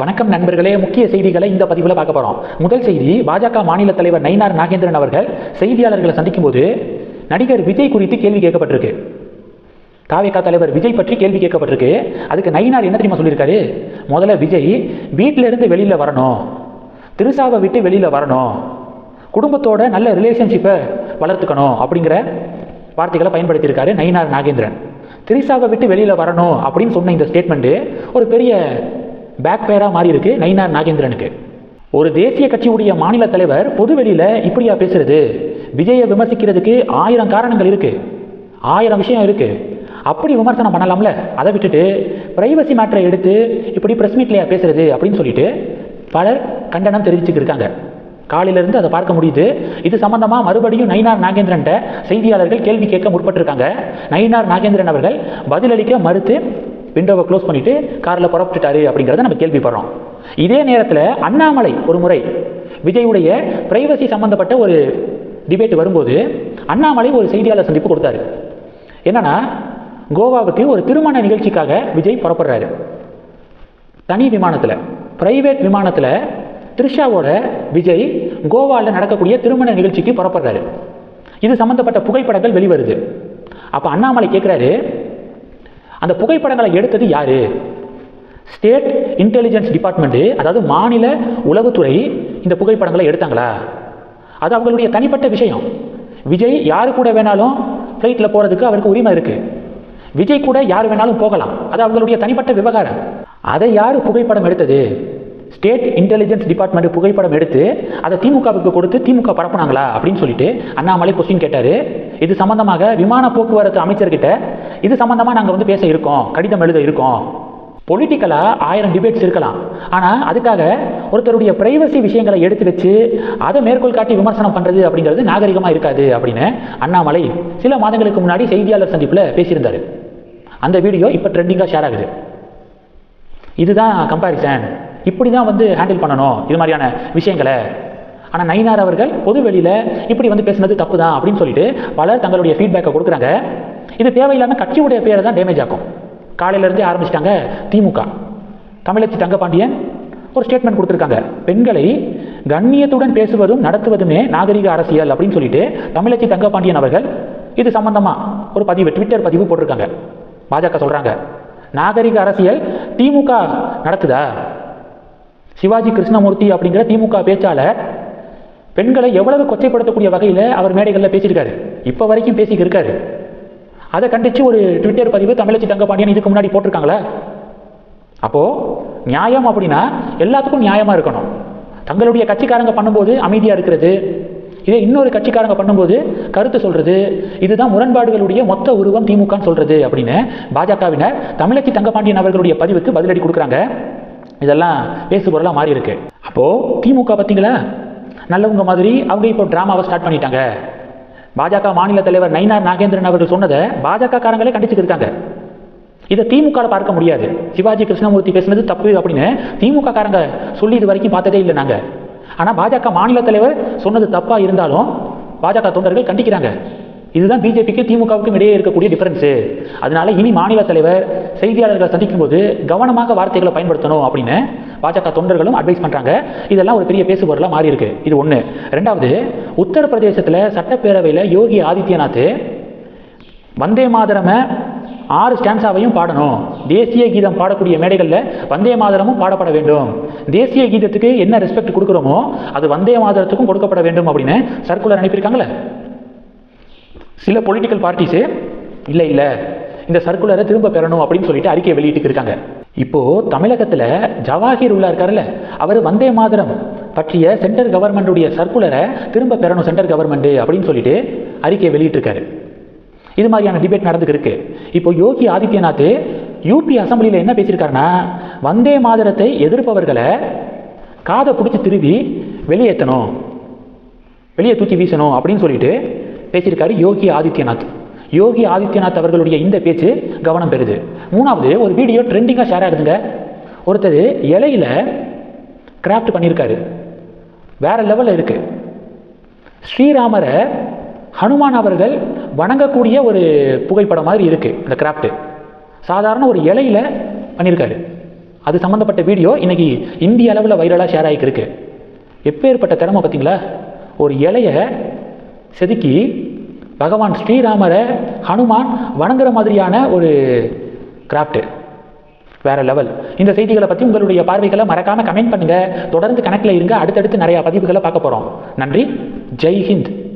வணக்கம் நண்பர்களே, முக்கிய செய்திகளை இந்த பதிவில் பார்க்க போகிறோம். முதல் செய்தி, பாஜக மாநில தலைவர் நயினார் நாகேந்திரன் அவர்கள் செய்தியாளர்களை சந்திக்கும் போது நடிகர் விஜய் குறித்து கேள்வி கேட்கப்பட்டிருக்கு. தாவேகா தலைவர் விஜய் பற்றி கேள்வி கேட்கப்பட்டிருக்கு. அதுக்கு நயினார் என்ன தெரியுமா சொல்லியிருக்காரு? முதல்ல விஜய் வீட்டிலிருந்து வெளியில் வரணும், திருசாவை விட்டு வெளியில் வரணும், குடும்பத்தோட நல்ல ரிலேஷன்ஷிப்பை வளர்த்துக்கணும் அப்படிங்கிற வார்த்தைகளை பயன்படுத்தியிருக்காரு நயினார் நாகேந்திரன். திரிசாவை விட்டு வெளியில் வரணும் அப்படின்னு சொன்ன இந்த ஸ்டேட்மெண்ட்டு ஒரு பெரிய பேக் பேராக மாறி இருக்கு நயினார் நாகேந்திரனுக்கு. ஒரு தேசிய கட்சியுடைய மாநில தலைவர் பொதுவெளியில் இப்படியா பேசுறது? விஜயை விமர்சிக்கிறதுக்கு 1000 காரணங்கள் இருக்கு, 1000 விஷயம் இருக்கு. அப்படி விமர்சனம் பண்ணலாம்ல. அதை விட்டுட்டு பிரைவசி மேட்டரை எடுத்து இப்படி ப்ரெஸ் மீட்லையா பேசுறது அப்படின்னு சொல்லிட்டு பலர் கண்டனம் தெரிவிச்சுட்டு இருக்காங்க. காலையிலிருந்து அதை பார்க்க முடியுது. இது சம்பந்தமாக மறுபடியும் நயினார் நாகேந்திரன்ட்ட செய்தியாளர்கள் கேள்வி கேட்க முற்பட்டிருக்காங்க. நயினார் நாகேந்திரன் அவர்கள் பதிலளிக்க மறுத்து விண்டோவை க்ளோஸ் பண்ணிட்டு காரில் புறப்பட்டுட்டாரு அப்படிங்கிறத நம்ம கேள்விப்படுறோம். இதே நேரத்தில் அண்ணாமலை ஒரு முறை விஜயுடைய பிரைவசி சம்பந்தப்பட்ட ஒரு டிபேட் வரும்போது அண்ணாமலை ஒரு செய்தியாளர் சந்திப்பு கொடுத்தாரு. என்னன்னா, கோவாவுக்கு ஒரு திருமண நிகழ்ச்சிக்காக விஜய் புறப்படுறாரு. தனி விமானத்தில், பிரைவேட் விமானத்தில் த்ரிஷாவோட விஜய் கோவாவில் நடக்கக்கூடிய திருமண நிகழ்ச்சிக்கு புறப்படுறாரு. இது சம்பந்தப்பட்ட புகைப்படங்கள் வெளிவருது. அப்போ அண்ணாமலை கேட்குறாரு, அந்த புகைப்படங்களை எடுத்தது யாரு? ஸ்டேட் இன்டெலிஜென்ஸ் டிபார்ட்மெண்ட்டு, அதாவது மாநில உளவுத்துறை இந்த புகைப்படங்களை எடுத்தாங்களா? அது அவங்களுடைய தனிப்பட்ட விஷயம். விஜய் யாரு கூட வேணாலும் ஃப்ளைட்டில் போகிறதுக்கு அவருக்கு உரிமை இருக்குது. விஜய் கூட யார் வேணாலும் போகலாம், அது அவங்களுடைய தனிப்பட்ட விவகாரம். அதை யார் புகைப்படம் எடுத்தது? ஸ்டேட் இன்டெலிஜென்ஸ் டிபார்ட்மெண்ட் புகைப்படம் எடுத்து அதை திமுகவுக்கு கொடுத்து திமுக பரப்புனாங்களா அப்படின்னு சொல்லிட்டு அண்ணாமலை கொஸ்டின் கேட்டார். இது சம்பந்தமாக விமான போக்குவரத்து அமைச்சர்கிட்ட இது சம்பந்தமாக நாங்கள் பேச இருக்கோம், கடிதம் எழுத இருக்கோம். பொலிட்டிக்கலாக 1000 டிபேட்ஸ் இருக்கலாம், ஆனால் அதுக்காக ஒருத்தருடைய பிரைவசி விஷயங்களை எடுத்து வச்சு அதை மேற்கோள் காட்டி விமர்சனம் பண்ணுறது அப்படிங்கிறது நாகரிகமாக இருக்காது அப்படின்னு அண்ணாமலை சில மாதங்களுக்கு முன்னாடி செய்தியாளர் சந்திப்பில் பேசியிருந்தார். அந்த வீடியோ இப்போ ட்ரெண்டிங்காக ஷேர் ஆகுது. இதுதான் கம்பேரிசன், இப்படி தான் ஹேண்டில் பண்ணணும் இது மாதிரியான விஷயங்களை. ஆனால் நயினார் அவர்கள் பொது வெளியில் இப்படி பேசுனது தப்பு தான் அப்படின்னு சொல்லிட்டு பலர் தங்களுடைய ஃபீட்பேக்கை கொடுக்குறாங்க. இது தேவையில்லாமல் கட்சியுடைய பேரை தான் டேமேஜ் ஆகும். காலையிலேருந்தே ஆரம்பிச்சிட்டாங்க திமுக. தமிழச்சி தங்கபாண்டியன் ஒரு ஸ்டேட்மெண்ட் கொடுத்துருக்காங்க. பெண்களை கண்ணியத்துடன் பேசுவதும் நடத்துவதுமே நாகரிக அரசியல் அப்படின்னு சொல்லிட்டு தமிழச்சி தங்கபாண்டியன் அவர்கள் இது சம்பந்தமாக ஒரு பதிவு, ட்விட்டர் பதிவு போட்டிருக்காங்க. பாஜக சொல்கிறாங்க, நாகரிக அரசியல் திமுக நடத்துதா? சிவாஜி கிருஷ்ணமூர்த்தி அப்படிங்கிற திமுக பேச்சாளர் பெண்களை எவ்வளவு கொச்சைப்படுத்தக்கூடிய வகையில் அவர் மேடைகளில் பேசியிருக்காரு, இப்போ வரைக்கும் பேசிக்கிட்டு இருக்காரு. அதை கண்டித்து ஒரு ட்விட்டர் பதிவு தமிழச்சி தங்கபாண்டியன் இதுக்கு முன்னாடி போட்டிருக்காங்களா? அப்போது நியாயம் அப்படின்னா எல்லாத்துக்கும் நியாயமாக இருக்கணும். தங்களுடைய கட்சிக்காரங்க பண்ணும்போது அமைதியாக இருக்கிறது, இதே இன்னொரு கட்சிக்காரங்க பண்ணும்போது கருத்து சொல்கிறது, இதுதான் முரண்பாடுகளுடைய மொத்த உருவம் திமுகன்னு சொல்கிறது அப்படின்னு பாஜகவினர் தமிழச்சி தங்கபாண்டியன் அவர்களுடைய பதிவுக்கு பதிலடி கொடுக்குறாங்க. இதெல்லாம் பேசுபொருளாக மாறி இருக்கு. அப்போது திமுக பார்த்தீங்களா, நல்லவங்க மாதிரி அவங்க இப்போ ட்ராமாவை ஸ்டார்ட் பண்ணிட்டாங்க. பாஜக மாநில தலைவர் நயினார் நாகேந்திரன் அவர்கள் சொன்னதை பாஜக காரங்களே கண்டிச்சுட்டு இருக்காங்க. இதை திமுக பார்க்க முடியாது. சிவாஜி கிருஷ்ணமூர்த்தி பேசுனது தப்பு அப்படின்னு திமுக காரங்க சொல்லி இது வரைக்கும் பார்த்ததே இல்லை நாங்கள். ஆனால் பாஜக மாநில தலைவர் சொன்னது தப்பாக இருந்தாலும் பாஜக தொண்டர்கள் கண்டிக்கிறாங்க. இதுதான் பிஜேபிக்கு திமுகவுக்கும் இடையே இருக்கக்கூடிய டிஃபரன்ஸு. அதனால இனி மாநில தலைவர் செய்தியாளர்களை சந்திக்கும் போது கவனமாக வார்த்தைகளை பயன்படுத்தணும் அப்படின்னு பாஜக தொண்டர்களும் அட்வைஸ் பண்ணுறாங்க. இதெல்லாம் ஒரு பெரிய பேசுபொருளாக மாறி இருக்கு. இது ஒன்று. ரெண்டாவது, உத்தரப்பிரதேசத்தில் சட்டப்பேரவையில் யோகி ஆதித்யநாத் வந்தே மாதரமை 6 ஸ்டான்ஸாவையும் பாடணும், தேசிய கீதம் பாடக்கூடிய மேடைகளில் வந்தே மாதரமும் பாடப்பட வேண்டும், தேசிய கீதத்துக்கு என்ன ரெஸ்பெக்ட் கொடுக்குறோமோ அது வந்தே மாதரத்துக்கும் கொடுக்கப்பட வேண்டும் அப்படின்னு சர்க்குலர் அனுப்பியிருக்காங்களே. சில பொலிட்டிக்கல் பார்ட்டிஸு இல்லை இந்த சர்க்குலரை திரும்ப பெறணும் அப்படின்னு சொல்லிட்டு அறிக்கையை வெளியிட்டு இருக்காங்க. இப்போது தமிழகத்தில் ஜவாஹிர் உல்லா இருக்காருல்ல, அவர் வந்தே மாதரம் பற்றிய சென்ட்ரல் கவர்மெண்ட்டுடைய சர்க்குலரை திரும்ப பெறணும் சென்ட்ரல் கவர்மெண்ட்டு அப்படின்னு சொல்லிட்டு அறிக்கையை வெளியிட்டிருக்காரு. இது மாதிரியான டிபேட் நடந்துக்கு இருக்கு. இப்போ யோகி ஆதித்யநாத் யூபி அசம்பிளியில் என்ன பேசியிருக்காருன்னா, வந்தே மாதரத்தை எதிர்ப்பவர்களை காதை பிடிச்சி திருவி வெளியேற்றணும், வெளியே தூக்கி வீசணும் அப்படின்னு சொல்லிட்டு பேசியிருக்காரு யோகி ஆதித்யநாத். யோகி ஆதித்யநாத் அவர்களுடைய இந்த பேச்சு கவனம் பெறுது. மூணாவது, ஒரு வீடியோ ட்ரெண்டிங்காக ஷேர் ஆகுதுங்க. ஒருத்தர் இலையில கிராஃப்ட் பண்ணியிருக்காரு, வேற லெவலில் இருக்கு. ஸ்ரீராமரை ஹனுமான் அவர்கள் வணங்கக்கூடிய ஒரு புகைப்படம் மாதிரி இருக்கு அந்த கிராஃப்ட். சாதாரண ஒரு இலையில பண்ணியிருக்காரு. அது சம்மந்தப்பட்ட வீடியோ இன்னைக்கு இந்திய அளவில் வைரலாக ஷேர் ஆகிருக்கு. எப்பேற்பட்ட திறமை பார்த்தீங்களா? ஒரு இலையை செதுக்கி பகவான் ஸ்ரீராமரை ஹனுமான் வணங்குற மாதிரியான ஒரு கிராஃப்ட். வேற லெவல். இந்த செய்திகளை பற்றி உங்களுடைய பார்வைகளை மறக்காம கமெண்ட் பண்ணுங்க. தொடர்ந்து கணக்கில் இருங்க. அடுத்தடுத்து நிறைய பதிவுகளை பார்க்க போறோம். நன்றி. ஜெய் ஹிந்த்.